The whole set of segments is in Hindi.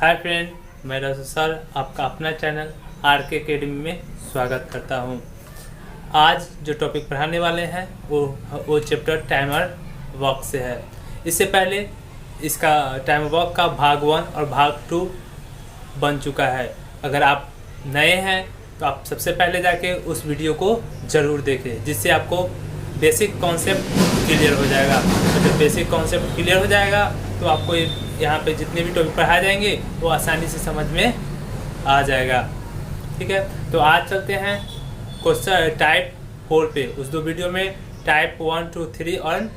हाय फ्रेंड, मेरा सर आपका अपना चैनल आर.के. अकेडमी में स्वागत करता हूं। आज जो टॉपिक पढ़ाने वाले हैं वो चैप्टर टाइमर वॉक से है। इससे पहले इसका टाइमर वॉक का भाग 1 और भाग 2 बन चुका है। अगर आप नए हैं तो आप सबसे पहले जाके उस वीडियो को ज़रूर देखें, जिससे आपको बेसिक कॉन्सेप्ट क्लियर हो जाएगा। तो जब बेसिक कॉन्सेप्ट क्लियर हो जाएगा तो आपको यहाँ पे जितने भी टॉपिक पढ़ाए जाएंगे वो आसानी से समझ में आ जाएगा। ठीक है, तो आज चलते हैं क्वेश्चन टाइप 4 पे। उस दो वीडियो में टाइप 1, 2, 3 और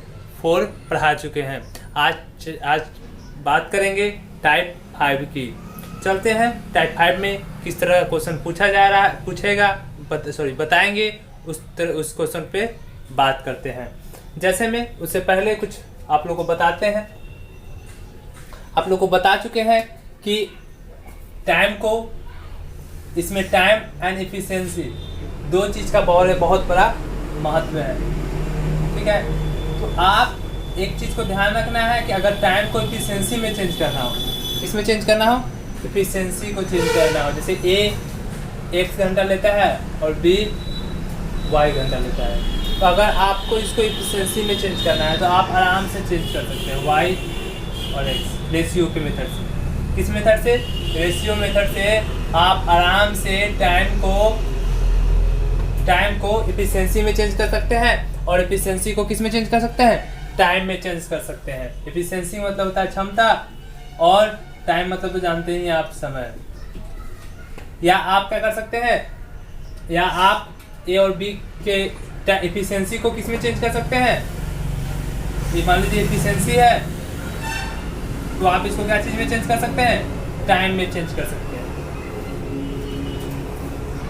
4 पढ़ा चुके हैं। आज बात करेंगे टाइप 5 की। चलते हैं टाइप 5 में किस तरह का क्वेश्चन बताएंगे उस क्वेश्चन पे बात करते हैं। जैसे में उससे पहले कुछ आप लोगों को बताते हैं। आप लोग को बता चुके हैं कि टाइम को, इसमें टाइम एंड एफिशिएंसी दो चीज़ का बहुत बड़ा महत्व है। ठीक है, तो आप एक चीज़ को ध्यान रखना है कि अगर टाइम को एफिशिएंसी में चेंज करना हो, इसमें चेंज करना हो, एफिशिएंसी को चेंज करना हो, जैसे ए x घंटा लेता है और b y घंटा लेता है, तो अगर आपको इसको एफिशिएंसी में चेंज करना है तो आप आराम से चेंज कर सकते हैं y और x रेशियो के मेथड से। किस मेथड से? रेशियो मेथड से आप आराम से टाइम को एफिशिएंसी में चेंज कर सकते हैं और एफिशिएंसी को किस में चेंज कर सकते हैं? टाइम में चेंज कर सकते हैं। एफिशिएंसी मतलब होता है क्षमता और टाइम मतलब तो जानते ही आप समय। या आप क्या कर सकते हैं, या आप ए और बी के एफिशिएंसी को किस में चेंज कर सकते हैं? ये मान लीजिए एफिशिएंसी है तो आप इसको क्या चीज में चेंज कर सकते हैं? टाइम में चेंज कर सकते हैं।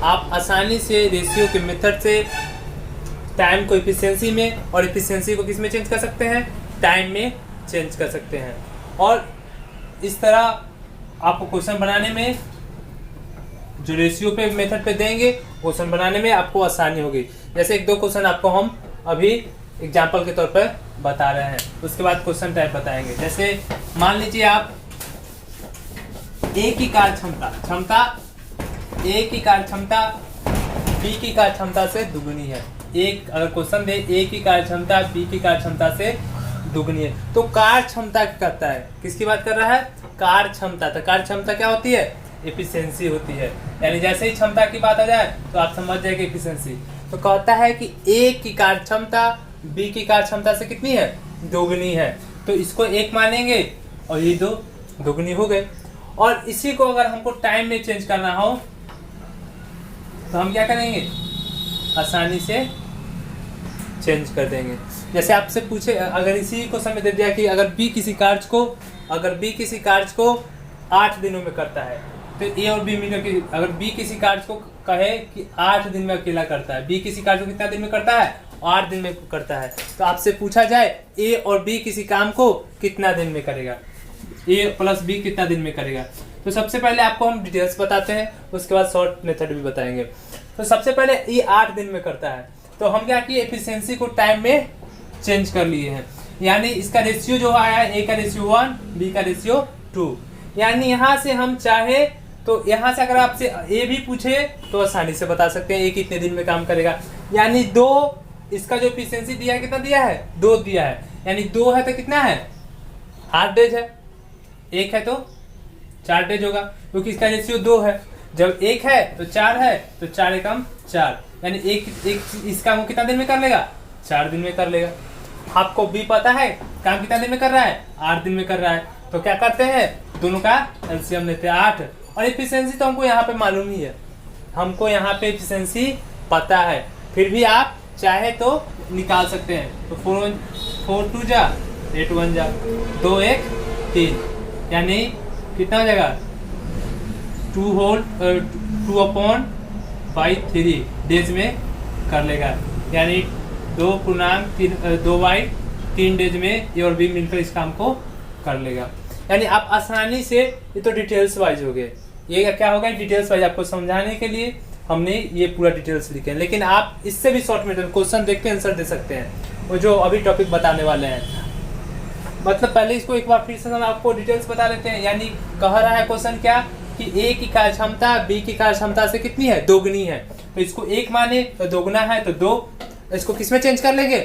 आप आसानी से रेशियो के मेथड से टाइम को एफिशिएंसी में और एफिशिएंसी को किस में चेंज कर सकते हैं? टाइम में चेंज कर सकते हैं। और इस तरह आपको क्वेश्चन बनाने में, जो रेशियो पे मेथड पे देंगे, क्वेश्चन बनाने में आपको आसानी होगी। जैसे एक दो क्वेश्चन आपको हम अभी एग्जाम्पल के तौर पर बता रहे हैं, उसके बाद क्वेश्चन टाइप बताएंगे। जैसे मान लीजिए आप ए की कार्य क्षमता ए की कार्य क्षमता बी की कार्य क्षमता से दुगनी है। एक अगर क्वेश्चन दे ए की कार्य क्षमता बी की कार्य क्षमता से दुगनी है, तो कार्य क्षमता करता है, किसकी बात कर रहा है? कार्य क्षमता। तो कार्य क्षमता क्या होती है? एफिशिएंसी होती है। यानी जैसे ही क्षमता की बात आ जाए तो आप समझ जाएंगे एफिशिएंसी। तो कहता है कि ए की कार्य क्षमता बी की कार्य क्षमता से कितनी है? दोगुनी है। तो इसको एक मानेंगे और ये दो दोगुनी हो गए। और इसी को अगर हमको टाइम में चेंज करना हो तो हम क्या करेंगे? आसानी से चेंज कर देंगे। जैसे आपसे पूछे, अगर इसी को समय दे दिया कि अगर बी किसी कार्य को 8 दिनों में करता है, तो ए और बी मिलकर के, अगर बी किसी कार्य को कहे कि 8 दिन में अकेला करता है, बी किसी कार्य को कितना दिन में करता है? 8 दिन में करता है, तो आपसे पूछा जाए ए और बी किसी काम को कितना दिन में करेगा, ए प्लस बी कितना दिन में करेगा। तो सबसे पहले आपको हम डिटेल्स बताते हैं, उसके बाद शॉर्ट मेथड भी बताएंगे। तो सबसे पहले ए 8 दिन में करता है, तो हम क्या किए? एफिशिएंसी को टाइम में चेंज कर लिए हैं। यानी इसका रेशियो जो आया है, ए का रेशियो 1, बी का रेशियो 2। यानी यहाँ से हम चाहे तो यहाँ से अगर आपसे ए भी पूछे तो आसानी से बता सकते हैं ए कितने दिन में काम करेगा। यानी 2, इसका जो एफिशिएंसी दिया है कितना दिया है? 2 दिया है। यानी 2 है तो कितना है? 8 डेज है। 1 है तो 4 डेज होगा, क्योंकि इसका रेशियो 2 है। जब 1 है तो 4 है, तो 4 एकम 4, यानी एक इसका वो कितना दिन में कर लेगा? 4 दिन में कर लेगा। आपको भी पता है काम कितना दिन में कर रहा है? 8 दिन में कर रहा है। तो क्या करते हैं? दोनों का एलसीएम लेते हैं 8। और एफिशिएंसी तो हमको यहाँ पे मालूम ही है, हमको यहाँ पे एफिशिएंसी पता है, फिर भी आप चाहे तो निकाल सकते हैं। तो 4 2 जा 8 1 जा 2 1 3, यानी कितना हो जाएगा? 2/3 डेज में कर लेगा। यानी 2 डेज में ए और बी मिलकर इस काम को कर लेगा। यानी आप आसानी से, ये तो डिटेल्स वाइज हो गए, ये क्या होगा? डिटेल्स वाइज आपको समझाने के लिए हमने ये पूरा डिटेल्स लिखे हैं। लेकिन आप इससे भी शॉर्ट में क्वेश्चन देख के आंसर दे सकते हैं, वो जो अभी टॉपिक बताने वाले हैं। मतलब पहले इसको एक बार फिर से हम आपको डिटेल्स बता देते हैं। यानी कह रहा है क्वेश्चन क्या कि ए की कार्य क्षमता बी की कार्य क्षमता से कितनी है, दोगुनी है। तो इसको एक माने तो दोगुना है तो 2। इसको किस में चेंज कर लेंगे,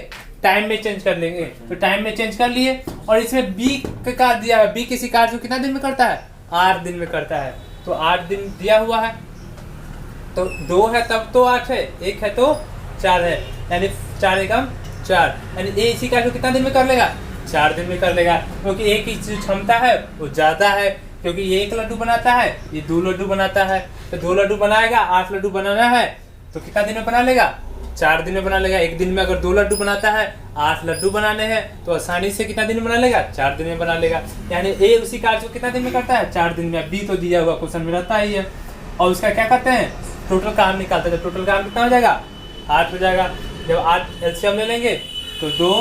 टाइम में चेंज कर लेंगे। तो टाइम में चेंज कर लिए और इसमें बी का कार्य दिया है, बी किसी कार्य को कितना दिन में करता है, 8 दिन में करता है। तो 8 दिन दिया हुआ है, तो 2 है तब तो 8 है, 1 है तो 4 है, यानी 4 एकम 4। यानी ए इसी कार्य को कितना दिन में कर लेगा, 4 दिन में कर लेगा। क्योंकि ए की जो क्षमता है वो ज्यादा है, क्योंकि ये 1 लड्डू बनाता है, ये 2 लड्डू बनाता है। तो 2 लड्डू बनाएगा, 8 लड्डू बनाना है तो कितना दिन में बना लेगा, 4 दिन में बना लेगा। एक दिन में अगर 2 लड्डू बनाता है, 8 लड्डू बनाने हैं तो आसानी से कितना दिन में बना लेगा, 4 दिन में बना लेगा। यानी ए उसी कार्य को कितना दिन में करता है, 4 दिन में। बी तो दिया हुआ क्वेश्चन में रहता ही है। और उसका क्या करते हैं, टोटल काम निकालते हैं। टोटल काम कितना हो जाएगा, 8 हो जाएगा। जब 8 एलसीएम ले लेंगे तो 2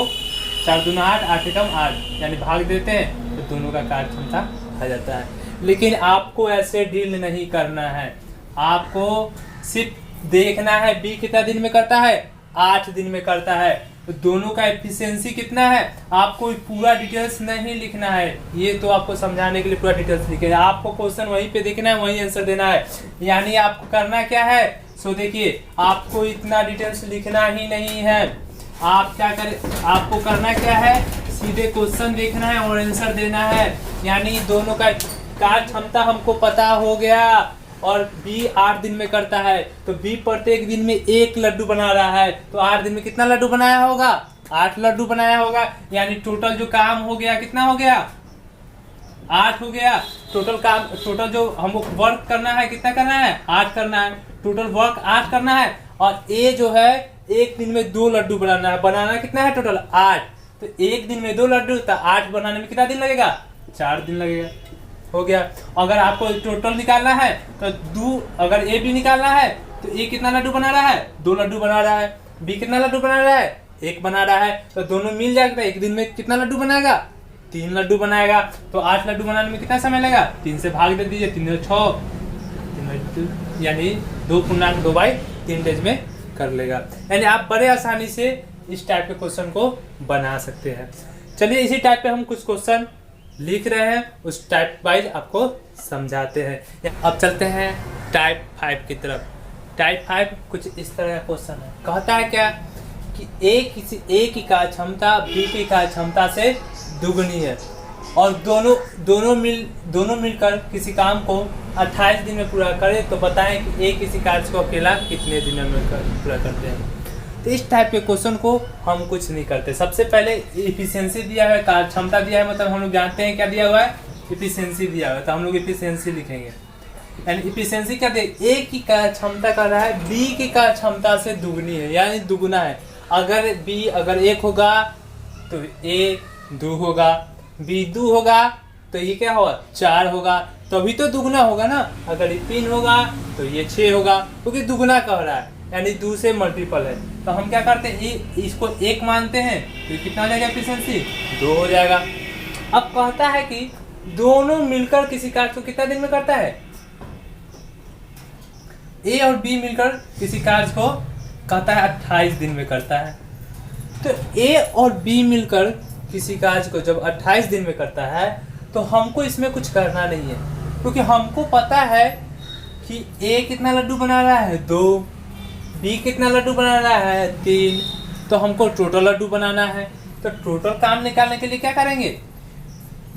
4 दूना 8, 8 एकम 8, यानी भाग देते हैं तो दोनों का कार्य क्षमता आ जाता है। लेकिन आपको ऐसे डील नहीं करना है, आपको सिर्फ देखना है बी कितना दिन में करता है, 8 दिन में करता है। तो दोनों का एफिशिएंसी कितना है, आपको पूरा डिटेल्स नहीं लिखना है। ये तो आपको समझाने के लिए पूरा डिटेल्स लिखे, आपको क्वेश्चन वहीं पे देखना है, वहीं आंसर देना है। यानी आपको करना क्या है, सो देखिए आपको इतना डिटेल्स लिखना ही नहीं है। आप क्या करें, आपको करना क्या है, सीधे क्वेश्चन देखना है और आंसर देना है। यानी दोनों का कार्य क्षमता हमको पता हो गया और बी 8 दिन में करता है, तो बी प्रत्येक दिन में 1 लड्डू बना रहा है। तो 8 दिन में कितना लड्डू बनाया होगा, 8 लड्डू बनाया होगा। यानी टोटल जो काम हो गया कितना हो गया, 8 हो गया। टोटल काम, टोटल जो हमको वर्क करना है कितना करना है, 8 करना है। टोटल वर्क 8 करना है। और ए जो है 1 दिन में 2 लड्डू बनाना है। बनाना कितना है, टोटल 8। तो 1 दिन में 2 लड्डू, तो 8 बनाने में कितना दिन लगेगा, 4 दिन लगेगा। हो गया। अगर आपको टोटल निकालना है तो अगर ए बी निकालना है तो ए कितना लड्डू बना रहा है, 2 लड्डू बना रहा है। बी कितना लड्डू बना रहा है, 1 बना रहा है। तो दोनों मिल जाएगा, एक दिन में कितना लड्डू बनाएगा, 3 लड्डू बनाएगा। तो 8 लड्डू बनाने में कितना समय लगेगा, 3 से भाग दे दीजिए, 3 6, यानी 2/2/3 डेज में कर लेगा। यानी आप बड़े आसानी से इस टाइप के क्वेश्चन को बना सकते हैं। चलिए इसी टाइप पे हम कुछ क्वेश्चन लिख रहे हैं, उस टाइप वाइज आपको समझाते हैं। अब चलते हैं टाइप 5 की तरफ। टाइप 5 कुछ इस तरह का क्वेश्चन है। कहता है क्या कि ए की कार्य क्षमता बी की कार्य क्षमता से दुगनी है और दोनों मिलकर किसी काम को 28 दिन में पूरा करे, तो बताएं कि ए किसी कार्य को अकेला कितने दिनों में पूरा करते हैं। तो इस टाइप के क्वेश्चन को हम कुछ नहीं करते। सबसे पहले इफिशियंसी दिया है, कार्य क्षमता दिया है, मतलब हम लोग जानते हैं क्या दिया हुआ है, इफिशियंसी दिया हुआ है। तो हम लोग इफिशियंसी लिखेंगे। यानी इफिशियंसी क्या दे, ए की कार्य क्षमता कर रहा है, बी की कार्य क्षमता से दुगनी है, यानी दुगुना है। अगर बी अगर 1 होगा तो ए 2 होगा, बी 2 होगा तो ये क्या होगा, 4 होगा। तभी तो दुगना होगा ना। अगर ये 3 होगा तो ये 6 होगा, क्योंकि दुगना कह रहा है, यानी 2 से मल्टीपल है। तो हम क्या करते हैं, इसको 1 मानते हैं, तो कितना हो जाएगा एफिशिएंसी, 2 हो जाएगा। अब कहता है कि दोनों मिलकर किसी कार्य को कितना दिन में करता है, ए और बी मिलकर किसी कार्य को कहता है 28 दिन में करता है। तो ए और बी मिलकर किसी कार्य को जब 28 दिन में करता है तो हमको इसमें कुछ करना नहीं है, क्योंकि हमको पता है कि ए कितना लड्डू बना रहा है, 2, बी कितना लड्डू बना रहा है, 3। तो हमको टोटल लड्डू बनाना है। तो टोटल काम निकालने के लिए क्या करेंगे,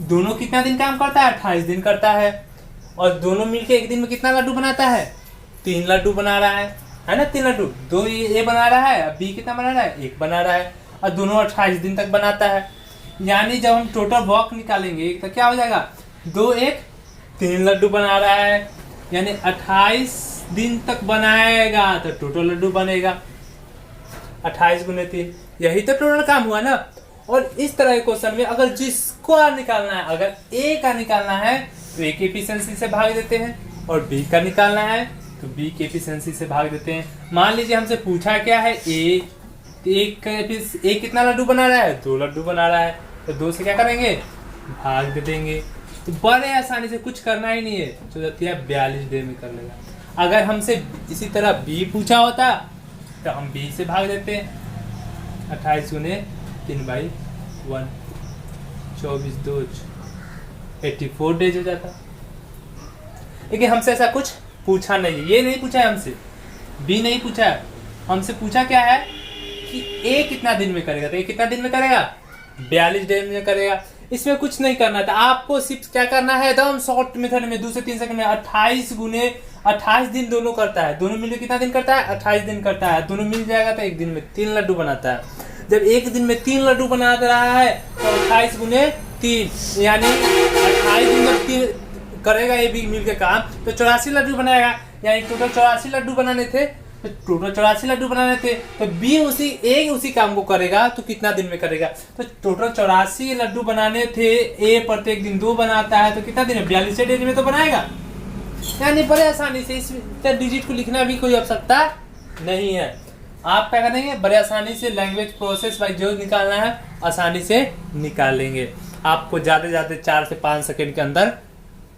दोनों कितना दिन काम करता है, 28 दिन करता है। और दोनों मिलके एक दिन में कितना लड्डू बनाता है, 3 लड्डू बना रहा है ना, 3 लड्डू। 2 ए बना रहा है, बी कितना बना रहा है, 1 बना रहा है। और दोनों 28 दिन तक बनाता है। यानी जब हम टोटल वर्क निकालेंगे तो क्या हो जाएगा, 2 1 3 लड्डू बना रहा है, यानी 28 दिन तक बनाएगा तो टोटल लड्डू बनेगा 28 × 3, यही तो टोटल काम हुआ ना। और इस तरह के क्वेश्चन में अगर जिसको निकालना है, अगर ए का निकालना है तो ए की एफिशिएंसी से भाग देते हैं, और बी का निकालना है तो बी की एफिशिएंसी से भाग देते हैं। मान लीजिए हमसे पूछा क्या है, ए कितना लड्डू बना रहा है, 2 लड्डू बना रहा है, तो 2 से क्या करेंगे, भाग दे देंगे। तो बड़े आसानी से कुछ करना ही नहीं है, तो जाती है 42 डे में कर लेगा। अगर हमसे इसी तरह बी पूछा होता तो हम बी से भाग देते हैं, 28 × 3/1। 24 2 84 डेज हो जाता। लेकिन हमसे ऐसा कुछ पूछा नहीं, ये नहीं पूछा है हमसे, बी नहीं पूछा है, हमसे पूछा क्या है कि ए कितना दिन में करेगा। तो ए कितना दिन में करेगा, 42 दिन में करेगा। इसमें कुछ नहीं करना था आपको, सिर्फ क्या करना है एकदम शॉर्ट मेथड में 2 से 3 सेकंड में 28 गुने 28 दिन दोनों करता है, दोनों मिलकर कितना दिन करता है, 28 दिन करता है। दोनों मिल जाएगा तो एक दिन में 3 लड्डू बनाता है। जब एक दिन में 3 लड्डू बना रहा है तो 28 गुने 3 यानी 28 दिन में 3 करेगा ये भी मिलकर काम, तो 84 लड्डू बनाएगा। यानी टोटल 84 लड्डू बनाने थे, तो टोटल 84 लड्डू बनाने थे, तो बी उसी काम को करेगा तो कितना दिन में करेगा। तो टोटल 84 लड्डू बनाने थे, ए प्रत्येक दिन 2 बनाता है, तो कितना दिन है, 42 डेज में तो बनाएगा। यानी बड़े आसानी से इस डिजिट को लिखना भी कोई आवश्यकता नहीं है। आप क्या करेंगे, बड़े आसानी से लैंग्वेज प्रोसेस बाई जो निकालना है आसानी से निकाल लेंगे। आपको ज़्यादा से ज़्यादा 4 से 5 सेकेंड के अंदर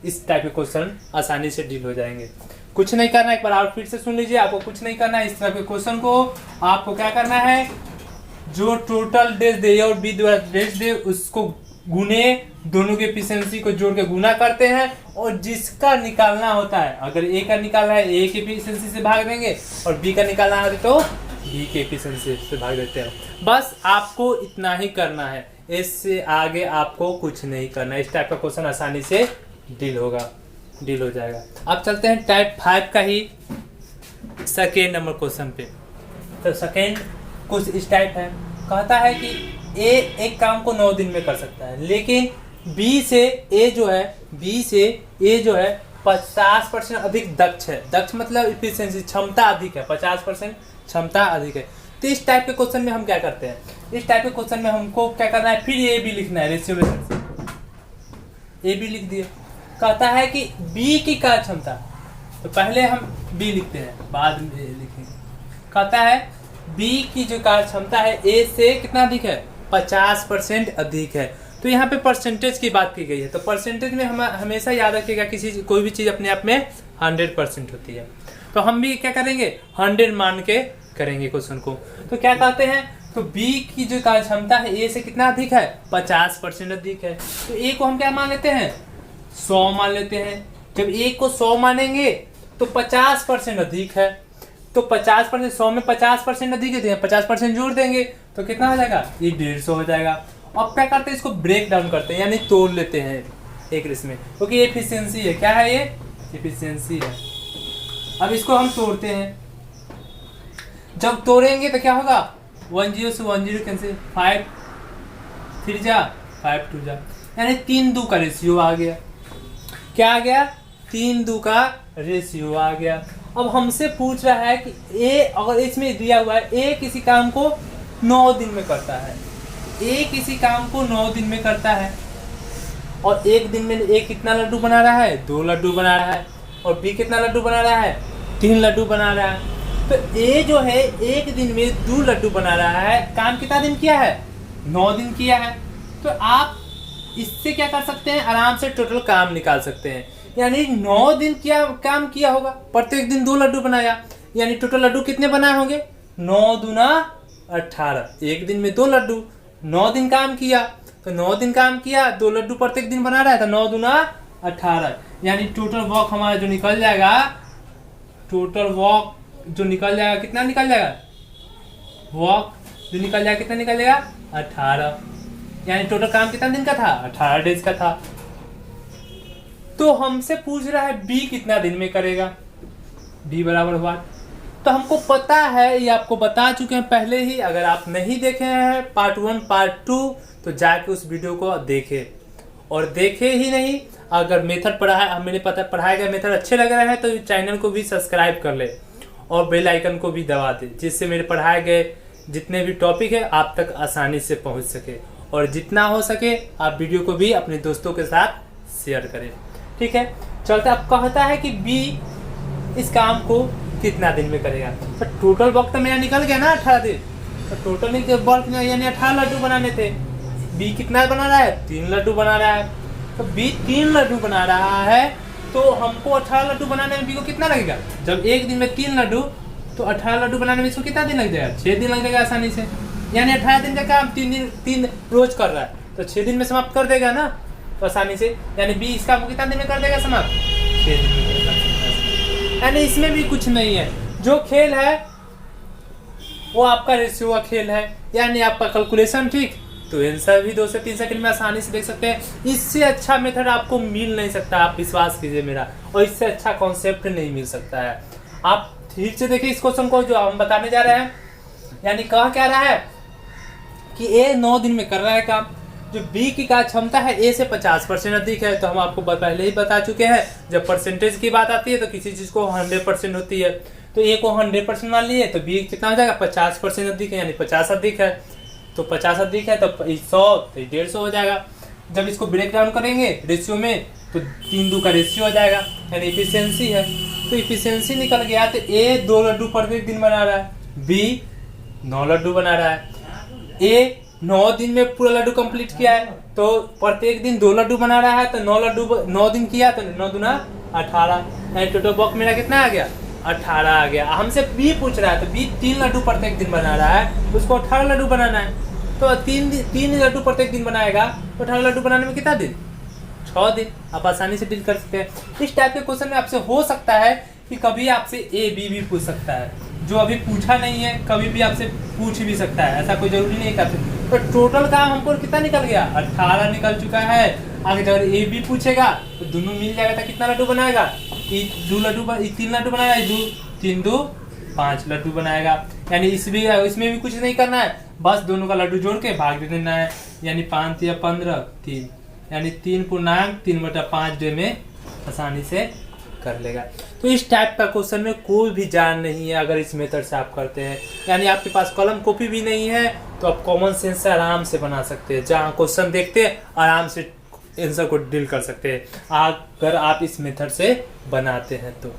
इस टाइप के क्वेश्चन आसानी से डील हो जाएंगे। कुछ नहीं करना, एक बार और फिर से सुन लीजिए, आपको कुछ नहीं करना है। इस तरह के क्वेश्चन को आपको क्या करना है, जो टोटल डेज दे और बी द्वारा डेज दे उसको गुने, दोनों की एफिशिएंसी को जोड़ के गुना करते हैं और जिसका निकालना होता है, अगर ए का निकालना है ए की एफिशिएंसी से भाग देंगे और बी का निकालना है तो बी की एफिशिएंसी से भाग देते हैं। बस आपको इतना ही करना है, इससे आगे आपको कुछ नहीं करना है। इस टाइप का क्वेश्चन आसानी से डील हो जाएगा। अब चलते हैं टाइप 5 का ही सेकेंड नंबर क्वेश्चन पे। तो सेकेंड कुछ इस टाइप है, कहता है कि ए एक काम को 9 दिन में कर सकता है, लेकिन बी से ए जो है 50% अधिक दक्ष है। दक्ष मतलब इफिशिएंसी, क्षमता अधिक है, 50% क्षमता अधिक है। तो इस टाइप के क्वेश्चन में हम क्या करते हैं, इस टाइप के क्वेश्चन में हमको क्या करना है, फिर ए बी लिखना है, रेशियो से ए बी लिख दिए। कहता है कि बी की कार्य क्षमता, तो पहले हम बी लिखते हैं बाद में लिखेंगे। कहता है बी की जो कार्य क्षमता है ए से कितना अधिक है, 50% अधिक है। तो यहाँ पे परसेंटेज की बात की गई है, तो परसेंटेज में हम हमेशा याद रखिएगा कोई भी चीज़ अपने आप में 100% होती है। तो हम भी क्या करेंगे, 100 मान के करेंगे क्वेश्चन को। तो क्या कहते हैं, तो बी की जो कार्य क्षमता है ए से कितना अधिक है, 50% अधिक है। तो ए को हम क्या मान लेते हैं, 100 मान लेते हैं। जब ए को 100 मानेंगे तो 50% अधिक है, तो 50% 100 में 50% अधिक है, 50% जोड़ देंगे तो कितना हो जाएगा, ये 150 हो जाएगा। अब क्या करते हैं, इसको ब्रेक डाउन करते हैं, यानी तोड़ लेते हैं एक इसमें, क्योंकि एफिशिएंसी है। क्या है ये, एफिशिएंसी है। अब इसको हम तोड़ते हैं, जब तोड़ेंगे तो क्या होगा, 10 से 10 कैंसिल, 5 फिर जा 5 2 जा, यानी 3 2 का रेशियो आ गया। क्या आ गया, 3 2 का रेशियो आ गया। अब हमसे पूछ रहा है कि ए, अगर इसमें दिया हुआ है ए किसी काम को 9 दिन में करता है, ए किसी काम को 9 दिन में करता है और एक दिन में ए कितना लड्डू बना रहा है, 2 लड्डू बना रहा है, और बी कितना लड्डू बना रहा है, 3 लड्डू बना रहा है। तो ए जो है एक दिन में 2 लड्डू बना रहा है, काम कितना दिन किया है, 9 दिन किया है। तो आप इससे क्या कर सकते हैं, आराम से टोटल काम निकाल सकते हैं। यानी 9 दिन क्या काम किया होगा, प्रत्येक दिन 2 लड्डू बनाया, यानी टोटल लड्डू कितने बनाए होंगे, 9 दूना 18। एक दिन में 2 लड्डू, 9 दिन काम किया, तो 9 दिन काम किया, 2 लड्डू प्रत्येक दिन बना रहा है, तो 9 दूना 18। यानी टोटल वर्क हमारा जो निकल जाएगा, टोटल वर्क जो निकल जाएगा, कितना निकल जाएगा, वर्क जो निकल जाएगा कितना निकल जाएगा, 18। यानी टोटल काम कितना दिन का था, 18 डेज का था। तो हमसे पूछ रहा है बी कितना दिन में करेगा, बी बराबर हुआ, तो हमको पता है, ये आपको बता चुके हैं पहले ही। अगर आप नहीं देखे हैं पार्ट 1 पार्ट 2 तो जाके उस वीडियो को देखें, और देखे ही नहीं, अगर मेथड पढ़ाया गया मेथड अच्छे लग रहे हैं तो चैनल को भी सब्सक्राइब कर ले और बेल आइकन को भी दबा दे, जिससे मेरे पढ़ाए गए जितने भी टॉपिक है आप तक आसानी से पहुंच सके, और जितना हो सके आप वीडियो को भी अपने दोस्तों के साथ शेयर करें। ठीक है, चलते अब कहता है कि बी इस काम को कितना दिन में करेगा। तो टोटल वक्त तो मेरा निकल गया ना 18 दिन, तो टोटल वर्क यानी 18 लड्डू बनाने थे। बी कितना बना रहा है, 3 लड्डू बना रहा है। तो बी 3 लड्डू बना रहा है, तो हमको 18 लड्डू बनाने में बी को कितना लगेगा, जब एक दिन में 3 लड्डू, तो 18 लड्डू बनाने में इसको कितना दिन लग जाएगा, 6 दिन लग जाएगा आसानी से। यानी 18 दिन का काम 3 रोज कर रहा है, तो 6 दिन में समाप्त कर देगा ना, तो आसानी से। यानी बी इसका आपको कितना दिन में कर देगा समाप्त? 6 दिन में कर देगा। यानी इसमें भी कुछ नहीं है, जो खेल है वो आपका रेशियो का खेल है, यानी आपका कैलकुलेशन ठीक, तो आंसर भी 2 से 3 सेकंड में आसानी से देख सकते हैं। इससे अच्छा मेथड आपको मिल नहीं सकता, आप विश्वास कीजिए मेरा, और इससे अच्छा कॉन्सेप्ट नहीं मिल सकता है। आप ठीक से देखिए इस क्वेश्चन को जो हम बताने जा रहे हैं। यानी कहा क्या रहा है कि ए 9 दिन में कर रहा है काम, जो बी की कार्य क्षमता है ए से 50% अधिक है। तो हम आपको पहले ही बता चुके हैं, जब परसेंटेज की बात आती है तो किसी चीज को 100% होती है, तो ए को 100% मान लिए, तो बी कितना हो जाएगा? 50% अधिक है, यानी 50 अधिक है। तो 50 अधिक है तो 100 तो 150 हो जाएगा। जब इसको ब्रेक डाउन करेंगे रेशियो में तो 3 का रेशियो हो जाएगा, यानी इफिशियंसी है। तो इफिशियंसी निकल गया, तो ए 2 लड्डू प्रत्येक दिन बना रहा है, बी 9 लड्डू बना रहा है। ए 9 दिन में पूरा लड्डू कंप्लीट किया है, तो प्रत्येक दिन 2 लड्डू बना रहा है, तो 9 लड्डू 9 दिन किया तो 9 दूना 18, यानी टोटल बॉक्स मेरा कितना आ गया? 18 आ गया। हमसे बी पूछ रहा है, तो बी 3 लड्डू प्रत्येक दिन बना रहा है, उसको 18 लड्डू बनाना है, तो 3 लड्डू प्रत्येक दिन बनाएगा, तो 18 लड्डू बनाने में कितना दिन? 6 दिन। आप आसानी से डील कर सकते हैं। इस टाइप के क्वेश्चन में आपसे हो सकता है कि कभी आपसे ए बी भी पूछ सकता है, जो अभी पूछा नहीं है, कभी भी आपसे पूछ भी सकता है, ऐसा कोई जरूरी नहीं करते। तो टोटल काम हमको कितना निकल गया? 18 निकल चुका है। आगे अगर ए बी पूछेगा तो दोनों मिल जाएगा, तो कितना लड्डू बनाएगा? 3 लड्डू बनाएगा, 3 2 5 लड्डू बनाएगा। यानी इसमें भी कुछ नहीं करना है, बस दोनों का लड्डू जोड़ के भाग दे देना है, यानी 5 या 15 3, यानी 3/3/5 डे में आसानी से कर लेगा। तो इस टाइप का क्वेश्चन में कोई भी जान नहीं है अगर इस मेथड से आप करते हैं। यानी आपके पास कलम कॉपी भी नहीं है तो आप कॉमन सेंस से आराम से बना सकते हैं, जहाँ क्वेश्चन देखते हैं आराम से आंसर को डील कर सकते हैं, अगर आप इस मेथड से बनाते हैं तो।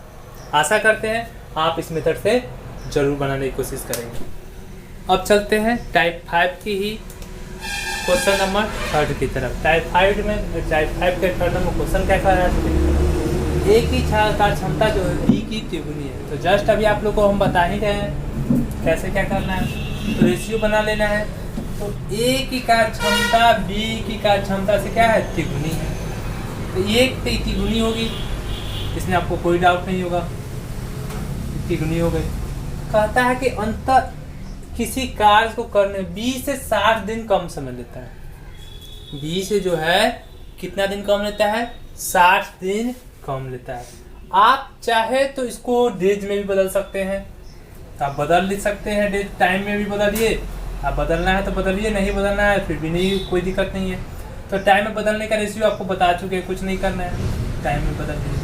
आशा करते हैं आप इस मेथड से जरूर बनाने की कोशिश करेंगे। अब चलते हैं टाइप 5 की ही क्वेश्चन नंबर 3 की तरफ। टाइप 5 के 3 नंबर क्वेश्चन क्या कर रहा है? ए की कार्य क्षमता जो है बी की तिगुनी है। तो जस्ट अभी आप लोग को हम बता ही रहे हैं कैसे क्या करना है, तो रेशियो बना लेना है। तो ए की कार्य क्षमता बी की कार्य क्षमता से क्या है? तिगुनी है। तो ये तिगुनी होगी, इसमें आपको कोई डाउट नहीं होगा, तिगुनी हो गई। कहता है कि अंतर किसी कार्य को करने 20 से 60 दिन कम समय लेता है। 20 से जो है कितना दिन कम लेता है? 60 दिन कम लेता है। आप चाहे तो इसको डेज में भी बदल सकते हैं, तो आप बदल लिख सकते हैं, डेज टाइम में भी बदलिए, आप बदलना है तो बदलिए, नहीं बदलना है फिर भी नहीं, कोई दिक्कत नहीं है। तो टाइम में बदलने का रेशियो आपको बता चुके हैं, कुछ नहीं करना है, टाइम में बदल दीजिए,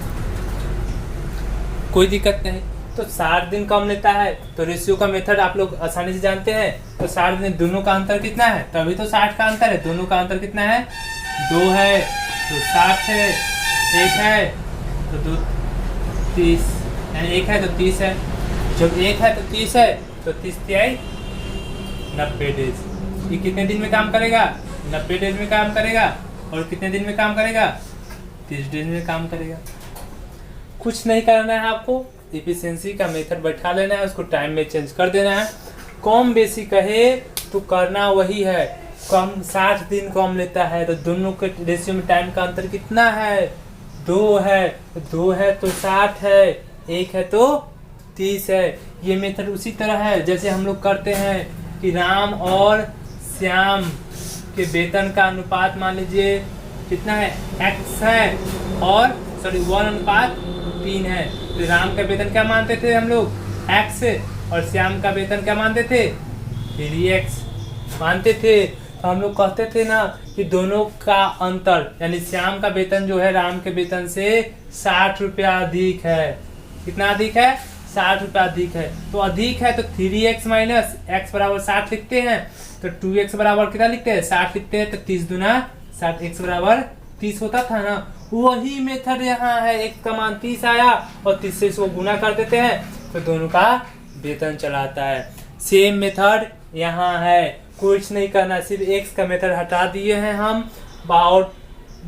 कोई दिक्कत नहीं। तो 60 दिन कम लेता है, तो रेशियो का मेथड आप लोग आसानी से जानते हैं। तो 60 दिन दोनों का अंतर कितना है? तभी तो 60 का अंतर है, दोनों का अंतर कितना है? 2 है तो 60 है, 1 है तो 2 30, यानी 1 है तो 30 है। जब 1 है तो 30 है तो 30 तिहाई 90 डेज। ये कितने दिन में काम करेगा? 90 डेज में काम करेगा। और कितने दिन में काम करेगा? 30 डेज में काम करेगा। कुछ नहीं करना है आपको, इफिशिएंसी का मेथड बैठा लेना है, उसको टाइम में चेंज कर देना है। कम बेसी कहे तो करना वही है, कम 60 दिन कम लेता है, तो दोनों के रेशियो में टाइम का अंतर कितना है? 2 है, 2 है तो 60 है, 1 है तो 30 है। ये मेथड उसी तरह है जैसे हम लोग करते हैं कि राम और श्याम के वेतन का अनुपात मान लीजिए कितना है? x है और 1:3 है। तो राम का वेतन क्या मानते थे हम लोग? x, और श्याम का वेतन क्या मानते थे? 3x मानते थे। तो हम लोग कहते थे ना कि दोनों का अंतर, यानी श्याम का वेतन जो है राम के वेतन से 60 रुपया अधिक है। कितना अधिक है? 60 रुपया अधिक है। तो अधिक है तो 3x माइनस x बराबर 60 लिखते हैं, तो 2x बराबर कितना लिखते हैं? 60 लिखते हैं। तो 30 दूना 60, x बराबर 30 होता था ना। वही मेथड यहाँ है, एक का मान 30 आया और 30 से इसको गुना कर देते हैं तो दोनों का वेतन चलाता है। सेम मेथड यहाँ है, कुछ नहीं करना, सिर्फ x का मेथड हटा दिए हैं हम और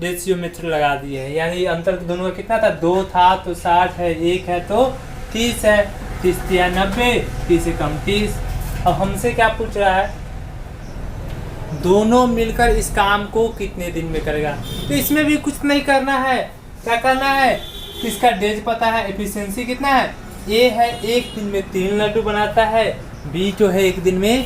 रेशियो मेथड लगा दिए हैं। यानी अंतर दोनों का कितना था? 2 था तो 60 है, 1 है तो 30 है, 30 या 90, 30 से कम 30। अब हमसे क्या पूछ रहा है? दोनों मिलकर इस काम को कितने दिन में करेगा। तो इसमें भी कुछ नहीं करना है, क्या करना है, इसका डेज पता है, एफिशिएंसी कितना है, ए है 1 दिन में 3 लड्डू बनाता है, बी जो है 1 दिन में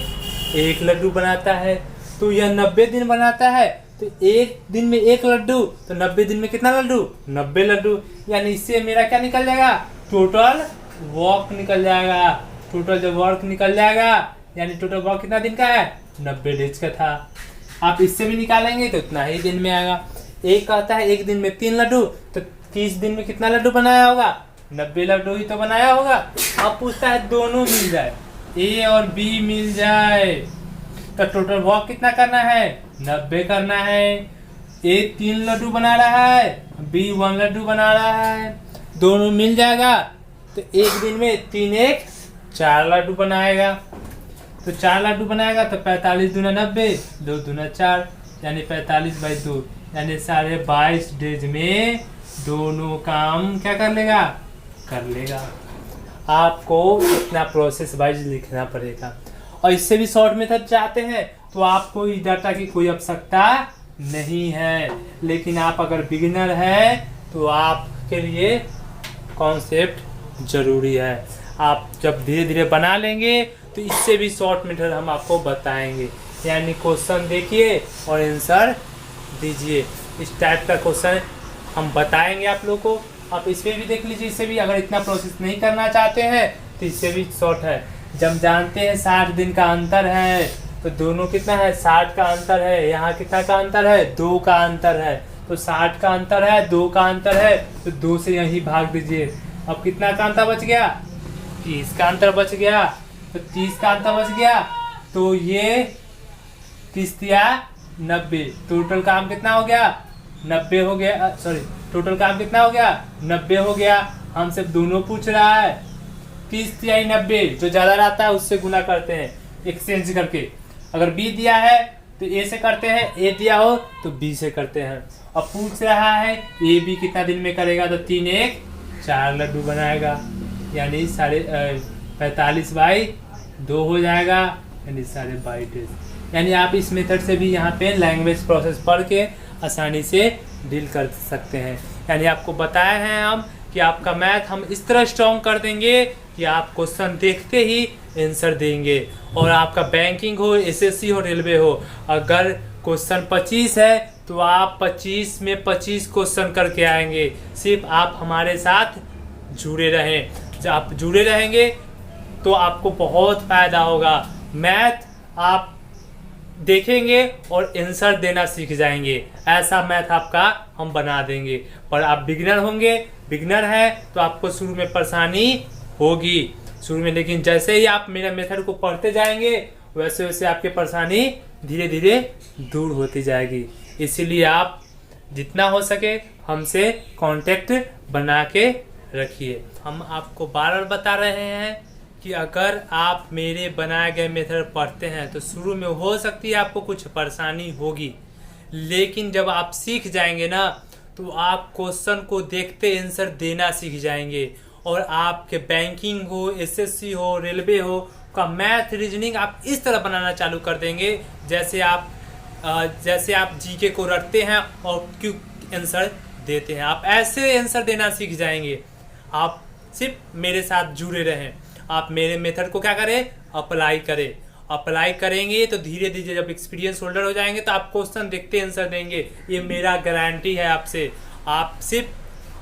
1 लड्डू बनाता है। तो यह 90 दिन बनाता है, तो 1 दिन में 1 लड्डू, तो 90 दिन में कितना लड्डू, 90 लड्डू। यानी इससे मेरा क्या निकल जाएगा, टोटल वर्क निकल जाएगा। टोटल जब वर्क निकल जाएगा यानी टोटल वर्क कितना दिन का है, 90 डेज का था। आप इससे भी निकालेंगे तो उतना ही दिन में आएगा। एक कहता है 1 दिन में 3 लड्डू, तो 30 दिन में कितना लड्डू बनाया होगा, 90 लड्डू ही तो बनाया होगा। अब पूछता है दोनों मिल जाए, ए और बी मिल जाए, तो टोटल वर्क कितना करना है, 90 करना है। ए 3 लड्डू बना रहा है, बी 1 लड्डू बना रहा है, दोनों मिल जाएगा तो 1 दिन में 3 1 4 लड्डू बनाएगा। तो 4 लड्डू बनाएगा तो 45 दूना 90, 2 दूना 4, यानी 45/2, यानी 22.5 डेज में दोनों काम क्या कर लेगा, कर लेगा। आपको इतना प्रोसेस वाइज लिखना पड़ेगा। और इससे भी शॉर्ट मेथड चाहते हैं तो आपको इस डाटा की कोई आवश्यकता नहीं है, लेकिन आप अगर बिगिनर है तो आपके लिए कॉन्सेप्ट जरूरी है। आप जब धीरे धीरे बना लेंगे तो इससे भी शॉर्ट मेथड हम आपको बताएंगे। यानी क्वेश्चन देखिए और आंसर दीजिए, इस टाइप का क्वेश्चन हम बताएंगे आप लोगों को। आप इसमें भी देख लीजिए, इससे भी अगर इतना प्रोसेस नहीं करना चाहते हैं तो इससे भी शॉर्ट है। जब जानते हैं 60 दिन का अंतर है तो दोनों कितना है, 60 का अंतर है, यहाँ कितना का अंतर है, 2 का अंतर है। तो 60 का अंतर है, 2 का अंतर है, तो 2 से यही भाग दीजिए। अब कितना का अंतर बच गया, 30 का अंतर बच गया। तो 30 का अंतर बच गया, तो ये 30 या 90, टोटल काम कितना हो गया, 90 हो गया। सॉरी, टोटल काम कितना हो गया, 90 हो गया। हमसे दोनों पूछ रहा है, 30 या 90, जो ज्यादा रहता है उससे गुना करते हैं एक्सचेंज करके। अगर बी दिया है तो ए से करते हैं, ए दिया हो तो बी से करते हैं। अब पूछ रहा है ए बी कितना दिन में करेगा, तो 3 1 4 लड्डू बनाएगा, यानी 45/2 हो जाएगा, यानी 22.5 डेज। यानी आप इस मेथड से भी यहाँ पे लैंग्वेज प्रोसेस पढ़ के आसानी से डील कर सकते हैं। यानी आपको बताया है हम कि आपका मैथ हम इस तरह स्ट्रॉन्ग कर देंगे कि आप क्वेश्चन देखते ही आंसर देंगे। और आपका बैंकिंग हो, एसएससी हो, रेलवे हो, अगर क्वेश्चन 25 है तो आप 25 में 25 क्वेश्चन करके आएंगे। सिर्फ आप हमारे साथ जुड़े रहें। जब आप जुड़े रहेंगे तो आपको बहुत फायदा होगा। मैथ आप देखेंगे और आंसर देना सीख जाएंगे, ऐसा मैथ आपका हम बना देंगे। पर आप बिगिनर होंगे, बिगिनर है तो आपको शुरू में परेशानी होगी शुरू में, लेकिन जैसे ही आप मेरा मेथड को पढ़ते जाएंगे वैसे वैसे आपकी परेशानी धीरे धीरे दूर होती जाएगी। इसीलिए आप जितना हो सके हमसे कांटेक्ट बना के रखिए। हम आपको बार-बार बता रहे हैं कि अगर आप मेरे बनाए गए मेथड पढ़ते हैं तो शुरू में हो सकती है आपको कुछ परेशानी होगी, लेकिन जब आप सीख जाएंगे ना तो आप क्वेश्चन को देखते आंसर देना सीख जाएंगे। और आपके बैंकिंग हो, एसएससी हो, रेलवे हो का मैथ रीजनिंग आप इस तरह बनाना चालू कर देंगे जैसे आप जीके को रटते हैं और क्विक आंसर देते हैं। आप ऐसे आंसर देना सीख जाएंगे। आप सिर्फ मेरे साथ जुड़े रहें, आप मेरे मेथड को क्या करें, अप्लाई करें। अप्लाई करेंगे तो धीरे धीरे जब एक्सपीरियंस होल्डर हो जाएंगे तो आप क्वेश्चन देखते आंसर देंगे। ये मेरा गारंटी है आपसे। आप सिर्फ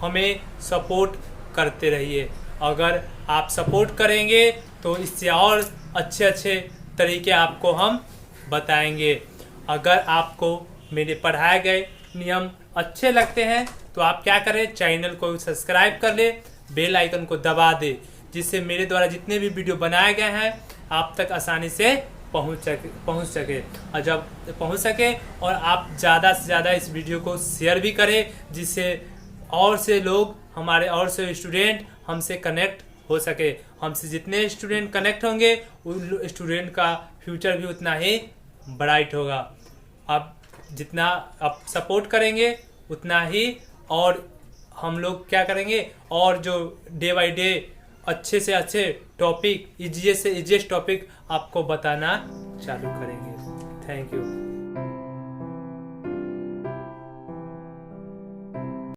हमें सपोर्ट करते रहिए। अगर आप सपोर्ट करेंगे तो इससे और अच्छे अच्छे तरीके आपको हम बताएंगे। अगर आपको मेरे पढ़ाए गए नियम अच्छे लगते हैं तो आप क्या करें, चैनल को सब्सक्राइब कर ले, बेल आइकन को दबा दे, जिससे मेरे द्वारा जितने भी वीडियो बनाए गए हैं आप तक आसानी से पहुंच सके। और जब पहुंच सके और आप ज़्यादा से ज़्यादा इस वीडियो को शेयर भी करें, जिससे और से लोग, हमारे और से स्टूडेंट हमसे कनेक्ट हो सके। हमसे जितने स्टूडेंट कनेक्ट होंगे उन स्टूडेंट का फ्यूचर भी उतना ही ब्राइट होगा। आप जितना आप सपोर्ट करेंगे उतना ही और हम लोग क्या करेंगे, और जो डे बाय डे अच्छे से अच्छे टॉपिक, इजीएस्ट से इजीएस्ट टॉपिक आपको बताना चालू करेंगे। Thank you.